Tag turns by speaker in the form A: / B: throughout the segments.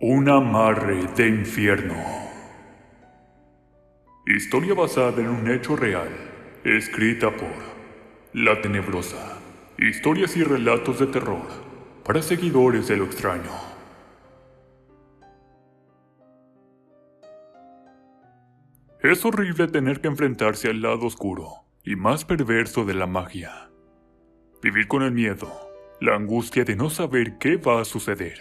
A: Un amarre de infierno. Historia basada en un hecho real, escrita por La Tenebrosa. Historias y relatos de terror para seguidores de lo extraño. Es horrible tener que enfrentarse al lado oscuro y más perverso de la magia. Vivir con el miedo, la angustia de no saber qué va a suceder.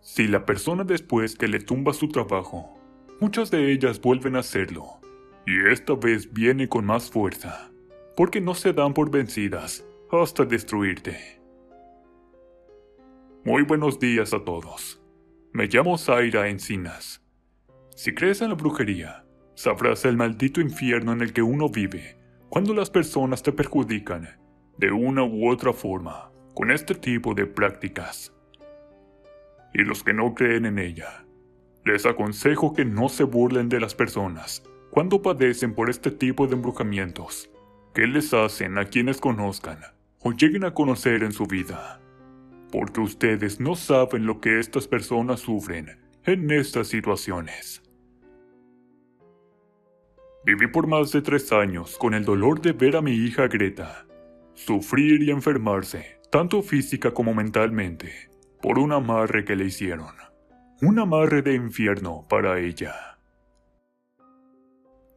A: Si la persona después que le tumba su trabajo, muchas de ellas vuelven a hacerlo, y esta vez viene con más fuerza, porque no se dan por vencidas hasta destruirte. Muy buenos días a todos. Me llamo Zaira Encinas. Si crees en la brujería, sabrás el maldito infierno en el que uno vive cuando las personas te perjudican de una u otra forma con este tipo de prácticas. Y los que no creen en ella, les aconsejo que no se burlen de las personas cuando padecen por este tipo de embrujamientos que les hacen a quienes conozcan o lleguen a conocer en su vida, porque ustedes no saben lo que estas personas sufren en estas situaciones. Viví por más de 3 años con el dolor de ver a mi hija Greta sufrir y enfermarse, tanto física como mentalmente, por un amarre que le hicieron. Un amarre de infierno para ella.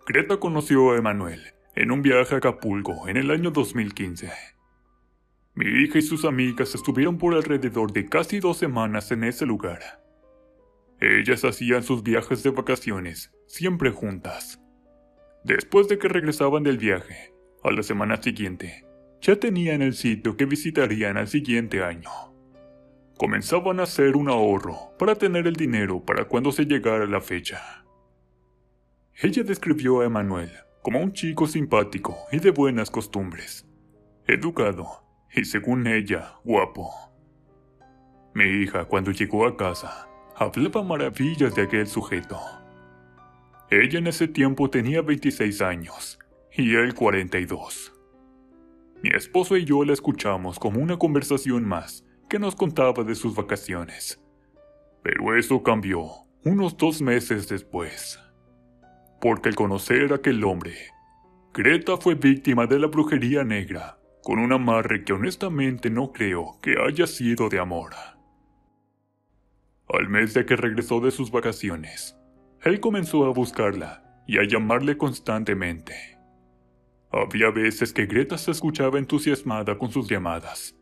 A: Greta conoció a Emanuel en un viaje a Acapulco en el año 2015. Mi hija y sus amigas estuvieron por alrededor de casi 2 semanas en ese lugar. Ellas hacían sus viajes de vacaciones, siempre juntas. Después de que regresaban del viaje, a la semana siguiente, ya tenían el sitio que visitarían al siguiente año. Comenzaban a hacer un ahorro para tener el dinero para cuando se llegara la fecha. Ella describió a Emanuel como un chico simpático y de buenas costumbres, educado y, según ella, guapo. Mi hija, cuando llegó a casa, hablaba maravillas de aquel sujeto. Ella en ese tiempo tenía 26 años y él 42. Mi esposo y yo la escuchamos como una conversación más que nos contaba de sus vacaciones. Pero eso cambió unos 2 meses después. Porque al conocer a aquel hombre, Greta fue víctima de la brujería negra, con un amarre que honestamente no creo que haya sido de amor. Al mes de que regresó de sus vacaciones, él comenzó a buscarla y a llamarle constantemente. Había veces que Greta se escuchaba entusiasmada con sus llamadas,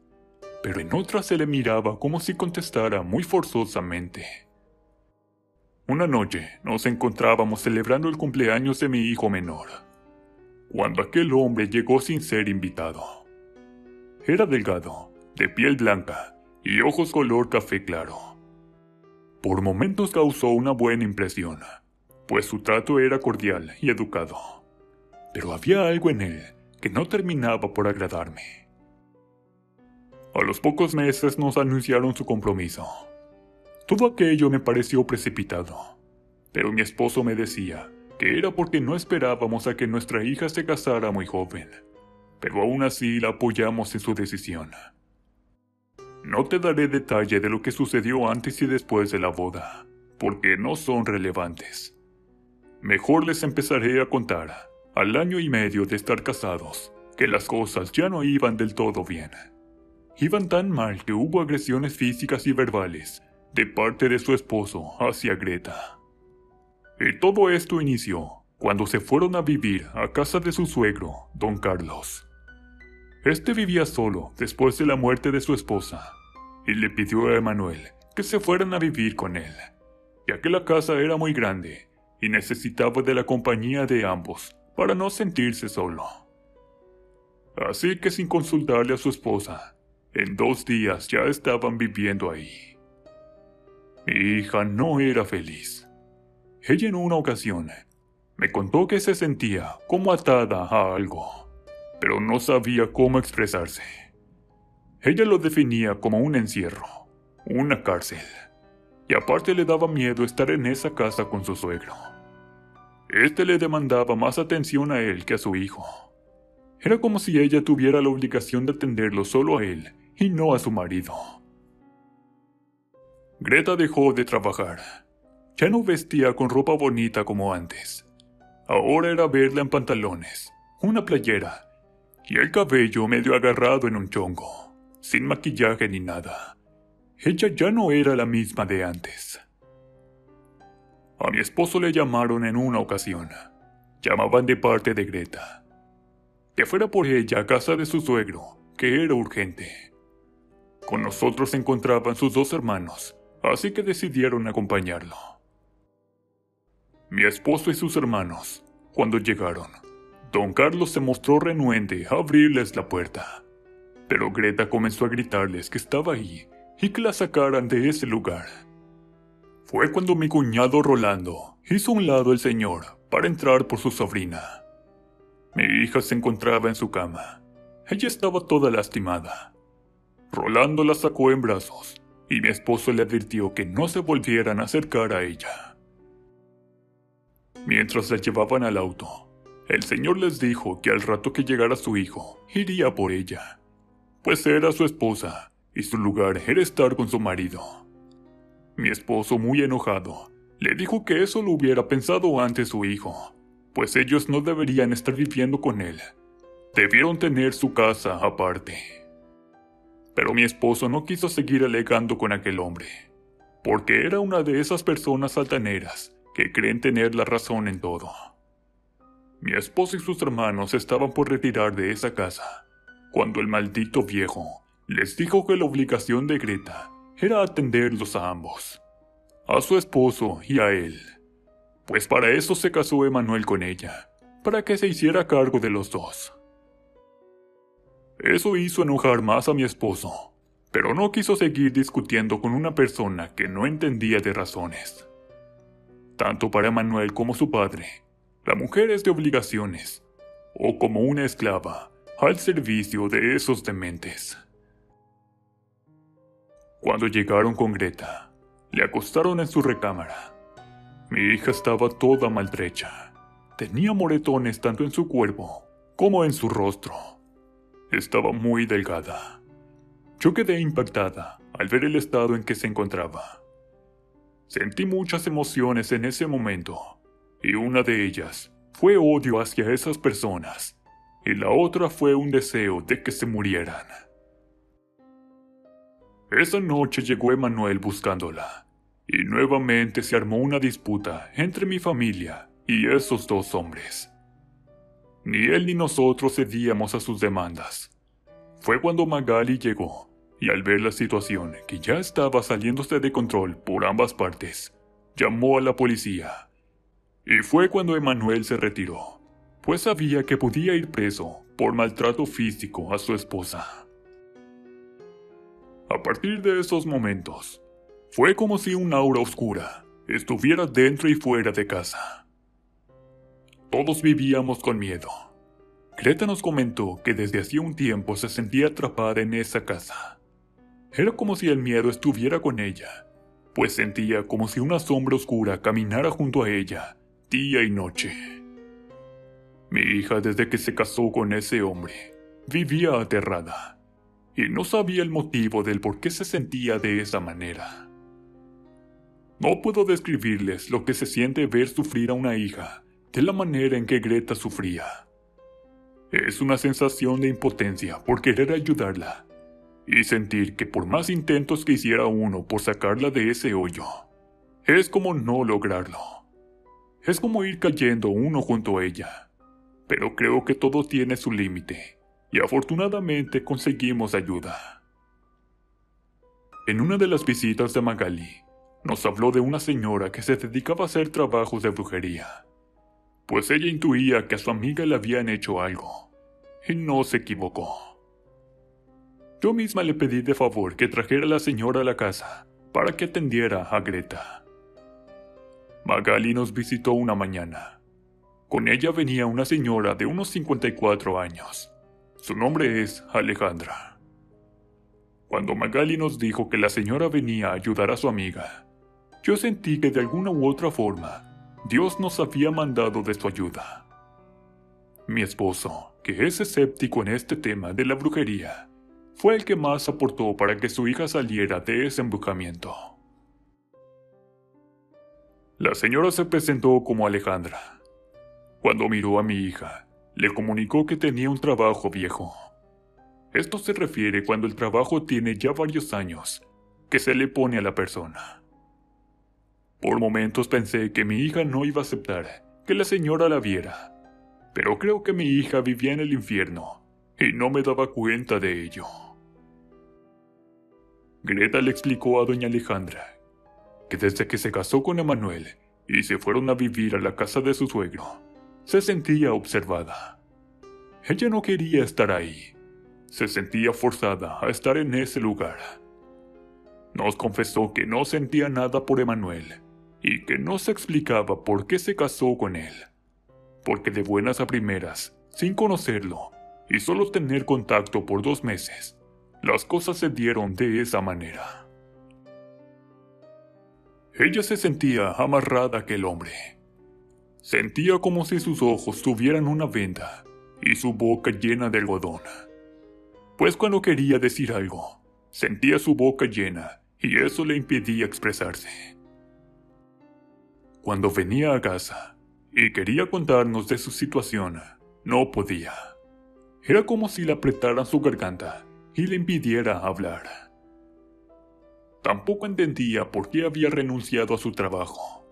A: pero en otras se le miraba como si contestara muy forzosamente. Una noche nos encontrábamos celebrando el cumpleaños de mi hijo menor, cuando aquel hombre llegó sin ser invitado. Era delgado, de piel blanca y ojos color café claro. Por momentos causó una buena impresión, pues su trato era cordial y educado. Pero había algo en él que no terminaba por agradarme. A los pocos meses nos anunciaron su compromiso. Todo aquello me pareció precipitado, pero mi esposo me decía que era porque no esperábamos a que nuestra hija se casara muy joven, pero aún así la apoyamos en su decisión. No te daré detalle de lo que sucedió antes y después de la boda, porque no son relevantes. Mejor les empezaré a contar, al año y medio de estar casados, que las cosas ya no iban del todo bien. Iban tan mal que hubo agresiones físicas y verbales de parte de su esposo hacia Greta. Y todo esto inició cuando se fueron a vivir a casa de su suegro, don Carlos. Este vivía solo después de la muerte de su esposa, y le pidió a Emanuel que se fueran a vivir con él, ya que la casa era muy grande y necesitaba de la compañía de ambos para no sentirse solo. Así que sin consultarle a su esposa, en 2 días ya estaban viviendo ahí. Mi hija no era feliz. Ella en una ocasión me contó que se sentía como atada a algo, pero no sabía cómo expresarse. Ella lo definía como un encierro, una cárcel, y aparte le daba miedo estar en esa casa con su suegro. Este le demandaba más atención a él que a su hijo. Era como si ella tuviera la obligación de atenderlo solo a él y no a su marido. Greta dejó de trabajar. Ya no vestía con ropa bonita como antes. Ahora era verla en pantalones, una playera y el cabello medio agarrado en un chongo, sin maquillaje ni nada. Ella ya no era la misma de antes. A mi esposo le llamaron en una ocasión. Llamaban de parte de Greta. Que fuera por ella a casa de su suegro, que era urgente. Con nosotros se encontraban sus 2 hermanos, así que decidieron acompañarlo. Mi esposo y sus hermanos, cuando llegaron, don Carlos se mostró renuente a abrirles la puerta. Pero Greta comenzó a gritarles que estaba ahí y que la sacaran de ese lugar. Fue cuando mi cuñado Rolando hizo a un lado el señor para entrar por su sobrina. Mi hija se encontraba en su cama. Ella estaba toda lastimada. Rolando la sacó en brazos y mi esposo le advirtió que no se volvieran a acercar a ella. Mientras la llevaban al auto, el señor les dijo que al rato que llegara su hijo, iría por ella, pues era su esposa y su lugar era estar con su marido. Mi esposo, muy enojado, le dijo que eso lo hubiera pensado antes su hijo, pues ellos no deberían estar viviendo con él. Debieron tener su casa aparte. Pero mi esposo no quiso seguir alegando con aquel hombre, porque era una de esas personas altaneras que creen tener la razón en todo. Mi esposo y sus hermanos estaban por retirar de esa casa, cuando el maldito viejo les dijo que la obligación de Greta era atenderlos a ambos, a su esposo y a él, pues para eso se casó Emanuel con ella, para que se hiciera cargo de los 2. Eso hizo enojar más a mi esposo, pero no quiso seguir discutiendo con una persona que no entendía de razones. Tanto para Emanuel como su padre, la mujer es de obligaciones, o como una esclava, al servicio de esos dementes. Cuando llegaron con Greta, le acostaron en su recámara. Mi hija estaba toda maltrecha. Tenía moretones tanto en su cuerpo como en su rostro. Estaba muy delgada. Yo quedé impactada al ver el estado en que se encontraba. Sentí muchas emociones en ese momento, y una de ellas fue odio hacia esas personas, y la otra fue un deseo de que se murieran. Esa noche llegó Emanuel buscándola, y nuevamente se armó una disputa entre mi familia y esos 2 hombres. Ni él ni nosotros cedíamos a sus demandas. Fue cuando Magali llegó, y al ver la situación que ya estaba saliéndose de control por ambas partes, llamó a la policía. Y fue cuando Emanuel se retiró, pues sabía que podía ir preso por maltrato físico a su esposa. A partir de esos momentos, fue como si un aura oscura estuviera dentro y fuera de casa. Todos vivíamos con miedo. Greta nos comentó que desde hacía un tiempo se sentía atrapada en esa casa. Era como si el miedo estuviera con ella, pues sentía como si una sombra oscura caminara junto a ella, día y noche. Mi hija, desde que se casó con ese hombre, vivía aterrada, y no sabía el motivo del por qué se sentía de esa manera. No puedo describirles lo que se siente ver sufrir a una hija de la manera en que Greta sufría. Es una sensación de impotencia por querer ayudarla, y sentir que por más intentos que hiciera uno por sacarla de ese hoyo, es como no lograrlo. Es como ir cayendo uno junto a ella, pero creo que todo tiene su límite, y afortunadamente conseguimos ayuda. En una de las visitas de Magali, nos habló de una señora que se dedicaba a hacer trabajos de brujería, pues ella intuía que a su amiga le habían hecho algo, y no se equivocó. Yo misma le pedí de favor que trajera a la señora a la casa para que atendiera a Greta. Magali nos visitó una mañana. Con ella venía una señora de unos 54 años. Su nombre es Alejandra. Cuando Magali nos dijo que la señora venía a ayudar a su amiga, yo sentí que de alguna u otra forma Dios nos había mandado de su ayuda. Mi esposo, que es escéptico en este tema de la brujería, fue el que más aportó para que su hija saliera de ese embrujamiento. La señora se presentó como Alejandra. Cuando miró a mi hija, le comunicó que tenía un trabajo viejo. Esto se refiere cuando el trabajo tiene ya varios años que se le pone a la persona. Por momentos pensé que mi hija no iba a aceptar que la señora la viera, pero creo que mi hija vivía en el infierno y no me daba cuenta de ello. Greta le explicó a doña Alejandra que desde que se casó con Emanuel y se fueron a vivir a la casa de su suegro, se sentía observada. Ella no quería estar ahí. Se sentía forzada a estar en ese lugar. Nos confesó que no sentía nada por Emanuel y que no se explicaba por qué se casó con él. Porque de buenas a primeras, sin conocerlo y solo tener contacto por 2 meses, las cosas se dieron de esa manera. Ella se sentía amarrada a aquel hombre. Sentía como si sus ojos tuvieran una venda y su boca llena de algodón. Pues cuando quería decir algo, sentía su boca llena y eso le impedía expresarse. Cuando venía a casa y quería contarnos de su situación, no podía. Era como si le apretaran su garganta y le impidiera hablar. Tampoco entendía por qué había renunciado a su trabajo.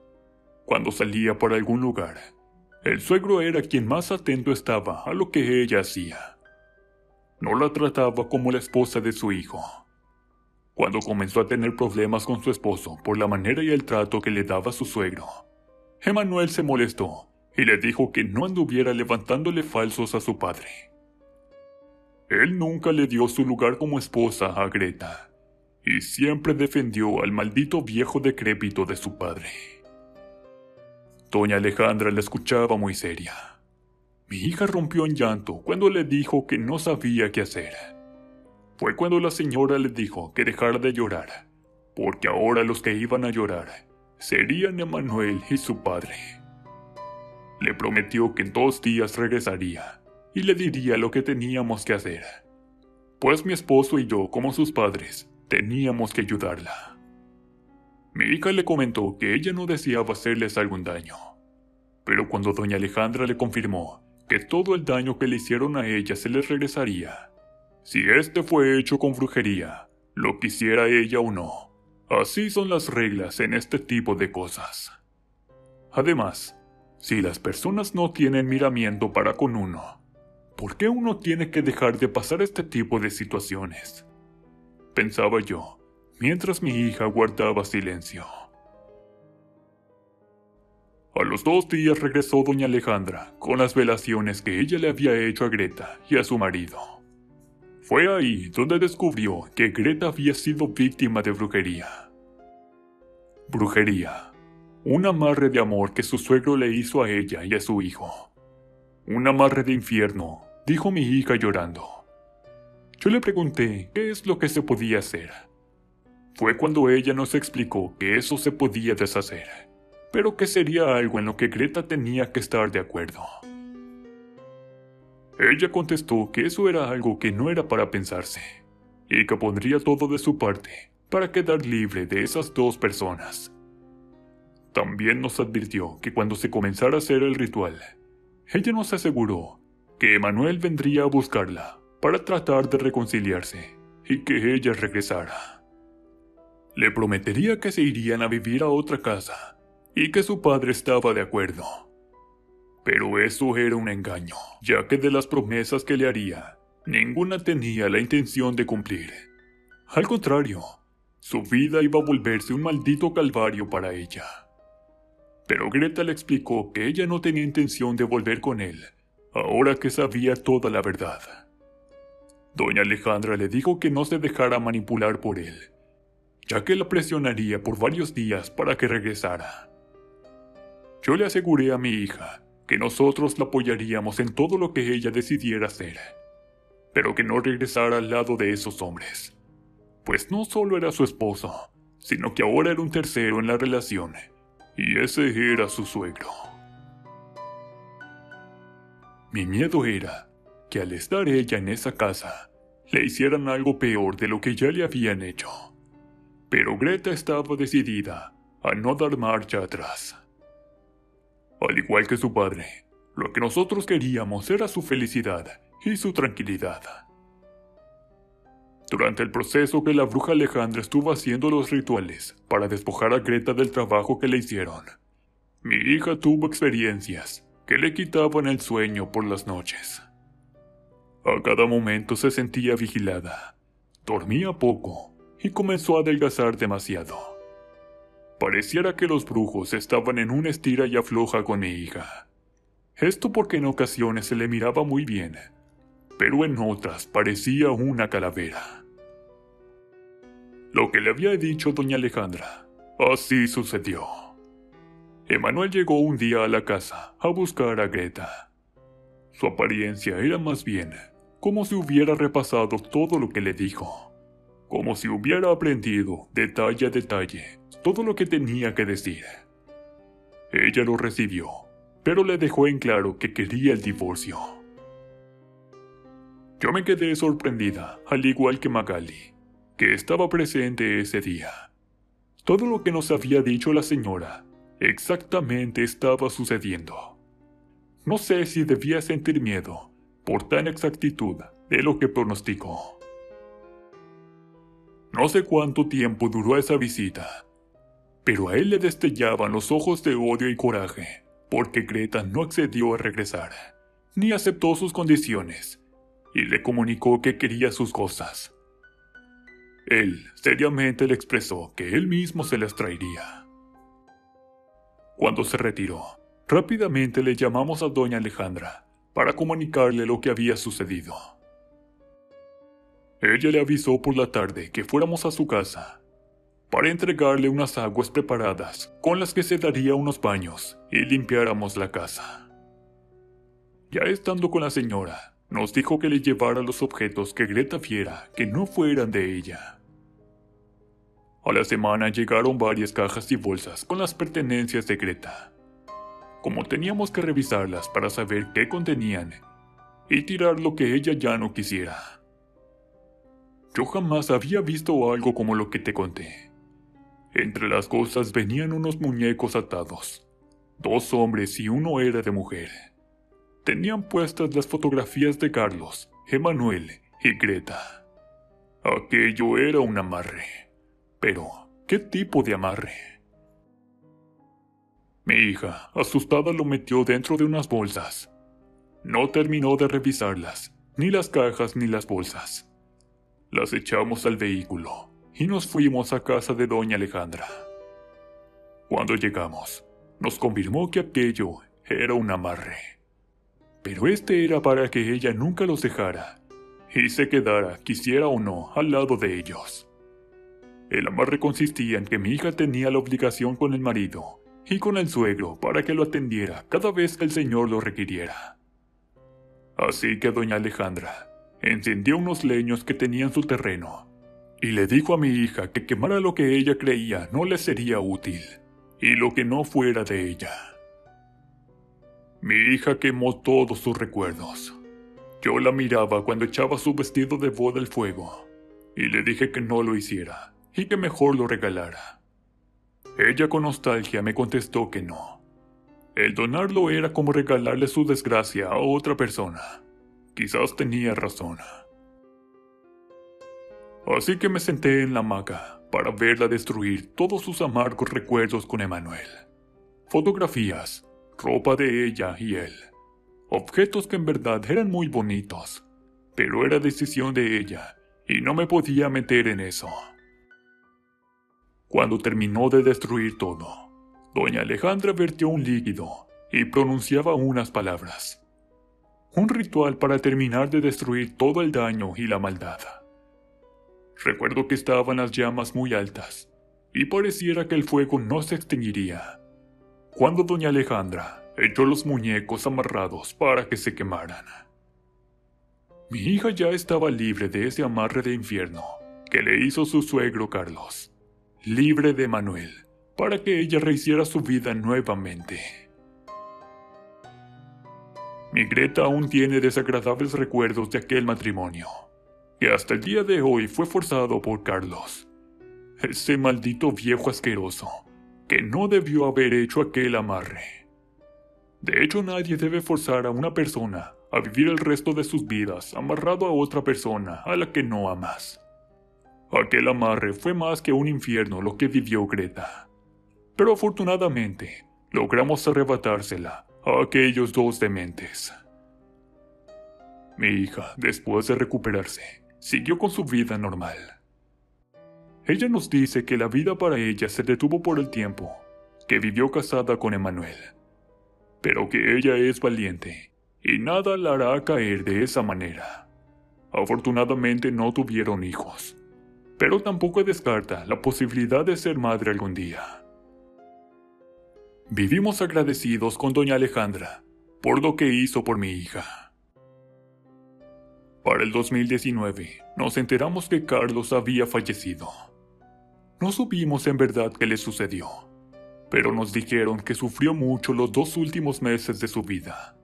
A: Cuando salía para algún lugar, el suegro era quien más atento estaba a lo que ella hacía. No la trataba como la esposa de su hijo. Cuando comenzó a tener problemas con su esposo por la manera y el trato que le daba su suegro, Emanuel se molestó y le dijo que no anduviera levantándole falsos a su padre. Él nunca le dio su lugar como esposa a Greta y siempre defendió al maldito viejo decrépito de su padre. Doña Alejandra la escuchaba muy seria. Mi hija rompió en llanto cuando le dijo que no sabía qué hacer. Fue cuando la señora le dijo que dejara de llorar, porque ahora los que iban a llorar serían Emanuel y su padre. Le prometió que en 2 días regresaría y le diría lo que teníamos que hacer, pues mi esposo y yo, como sus padres, teníamos que ayudarla. Mi hija le comentó que ella no deseaba hacerles algún daño, pero cuando doña Alejandra le confirmó que todo el daño que le hicieron a ella se les regresaría, si este fue hecho con brujería, lo quisiera ella o no. Así son las reglas en este tipo de cosas. Además, si las personas no tienen miramiento para con uno, ¿por qué uno tiene que dejar de pasar este tipo de situaciones? Pensaba yo, mientras mi hija guardaba silencio. A los 2 días regresó doña Alejandra con las velaciones que ella le había hecho a Greta y a su marido. Fue ahí donde descubrió que Greta había sido víctima de brujería. Brujería, un amarre de amor que su suegro le hizo a ella y a su hijo. Un amarre de infierno, dijo mi hija llorando. Yo le pregunté qué es lo que se podía hacer. Fue cuando ella nos explicó que eso se podía deshacer, pero que sería algo en lo que Greta tenía que estar de acuerdo. Ella contestó que eso era algo que no era para pensarse, y que pondría todo de su parte para quedar libre de esas 2 personas. También nos advirtió que cuando se comenzara a hacer el ritual, ella nos aseguró que Emanuel vendría a buscarla para tratar de reconciliarse y que ella regresara. Le prometería que se irían a vivir a otra casa y que su padre estaba de acuerdo. Pero eso era un engaño, ya que de las promesas que le haría, ninguna tenía la intención de cumplir. Al contrario, su vida iba a volverse un maldito calvario para ella. Pero Greta le explicó que ella no tenía intención de volver con él, ahora que sabía toda la verdad. Doña Alejandra le dijo que no se dejara manipular por él, ya que la presionaría por varios días para que regresara. Yo le aseguré a mi hija que nosotros la apoyaríamos en todo lo que ella decidiera hacer, pero que no regresara al lado de esos hombres, pues no solo era su esposo, sino que ahora era un tercero en la relación, y ese era su suegro. Mi miedo era que al estar ella en esa casa, le hicieran algo peor de lo que ya le habían hecho. Pero Greta estaba decidida a no dar marcha atrás. Al igual que su padre, lo que nosotros queríamos era su felicidad y su tranquilidad. Durante el proceso que la bruja Alejandra estuvo haciendo los rituales para despojar a Greta del trabajo que le hicieron, mi hija tuvo experiencias que le quitaban el sueño por las noches. A cada momento se sentía vigilada, dormía poco y comenzó a adelgazar demasiado. Pareciera que los brujos estaban en una estira y afloja con mi hija. Esto porque en ocasiones se le miraba muy bien, pero en otras parecía una calavera. Lo que le había dicho doña Alejandra, así sucedió. Emanuel llegó un día a la casa a buscar a Greta. Su apariencia era más bien como si hubiera repasado todo lo que le dijo, como si hubiera aprendido detalle a detalle todo lo que tenía que decir. Ella lo recibió, pero le dejó en claro que quería el divorcio. Yo me quedé sorprendida, al igual que Magali, que estaba presente ese día. Todo lo que nos había dicho la señora exactamente estaba sucediendo. No sé si debía sentir miedo por tan exactitud de lo que pronosticó. No sé cuánto tiempo duró esa visita, pero a él le destellaban los ojos de odio y coraje, porque Greta no accedió a regresar, ni aceptó sus condiciones, y le comunicó que quería sus cosas. Él seriamente le expresó que él mismo se las traería. Cuando se retiró, rápidamente le llamamos a doña Alejandra para comunicarle lo que había sucedido. Ella le avisó por la tarde que fuéramos a su casa para entregarle unas aguas preparadas con las que se daría unos baños y limpiáramos la casa. Ya estando con la señora, nos dijo que le llevara los objetos que Greta viera que no fueran de ella. A la semana llegaron varias cajas y bolsas con las pertenencias de Greta. Como teníamos que revisarlas para saber qué contenían y tirar lo que ella ya no quisiera. Yo jamás había visto algo como lo que te conté. Entre las cosas venían unos muñecos atados. 2 hombres y uno era de mujer. Tenían puestas las fotografías de Carlos, Emanuel y Greta. Aquello era un amarre. Pero, ¿qué tipo de amarre? Mi hija, asustada, lo metió dentro de unas bolsas. No terminó de revisarlas, ni las cajas ni las bolsas. Las echamos al vehículo y nos fuimos a casa de doña Alejandra. Cuando llegamos, nos confirmó que aquello era un amarre. Pero este era para que ella nunca los dejara y se quedara, quisiera o no, al lado de ellos. El amarre consistía en que mi hija tenía la obligación con el marido y con el suegro para que lo atendiera cada vez que el señor lo requiriera. Así que doña Alejandra encendió unos leños que tenía en su terreno y le dijo a mi hija que quemara lo que ella creía no le sería útil y lo que no fuera de ella. Mi hija quemó todos sus recuerdos. Yo la miraba cuando echaba su vestido de boda al fuego y le dije que no lo hiciera y que mejor lo regalara. Ella con nostalgia me contestó que no. El donarlo era como regalarle su desgracia a otra persona. Quizás tenía razón. Así que me senté en la hamaca para verla destruir todos sus amargos recuerdos con Emanuel. Fotografías, ropa de ella y él. Objetos que en verdad eran muy bonitos, pero era decisión de ella y no me podía meter en eso. Cuando terminó de destruir todo, doña Alejandra vertió un líquido y pronunciaba unas palabras. Un ritual para terminar de destruir todo el daño y la maldad. Recuerdo que estaban las llamas muy altas y pareciera que el fuego no se extinguiría, cuando doña Alejandra echó los muñecos amarrados para que se quemaran. Mi hija ya estaba libre de ese amarre de infierno que le hizo su suegro Carlos. Libre de Manuel, para que ella rehiciera su vida nuevamente. Mi Greta aún tiene desagradables recuerdos de aquel matrimonio, que hasta el día de hoy fue forzado por Carlos, ese maldito viejo asqueroso, que no debió haber hecho aquel amarre. De hecho, nadie debe forzar a una persona a vivir el resto de sus vidas amarrado a otra persona a la que no amas. Aquel amarre fue más que un infierno lo que vivió Greta. Pero afortunadamente, logramos arrebatársela a aquellos dos dementes. Mi hija, después de recuperarse, siguió con su vida normal. Ella nos dice que la vida para ella se detuvo por el tiempo que vivió casada con Emanuel, pero que ella es valiente y nada la hará caer de esa manera. Afortunadamente no tuvieron hijos, pero tampoco descarta la posibilidad de ser madre algún día. Vivimos agradecidos con doña Alejandra por lo que hizo por mi hija. Para el 2019, nos enteramos que Carlos había fallecido. No supimos en verdad qué le sucedió, pero nos dijeron que sufrió mucho los 2 últimos meses de su vida.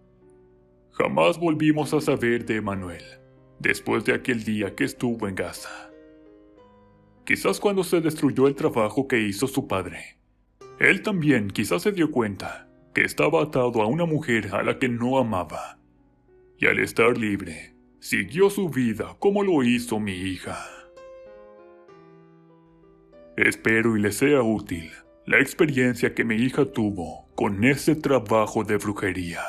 A: Jamás volvimos a saber de Emanuel, después de aquel día que estuvo en Gaza. Quizás cuando se destruyó el trabajo que hizo su padre, él también quizás se dio cuenta que estaba atado a una mujer a la que no amaba, y al estar libre, siguió su vida como lo hizo mi hija. Espero y le sea útil la experiencia que mi hija tuvo con ese trabajo de brujería.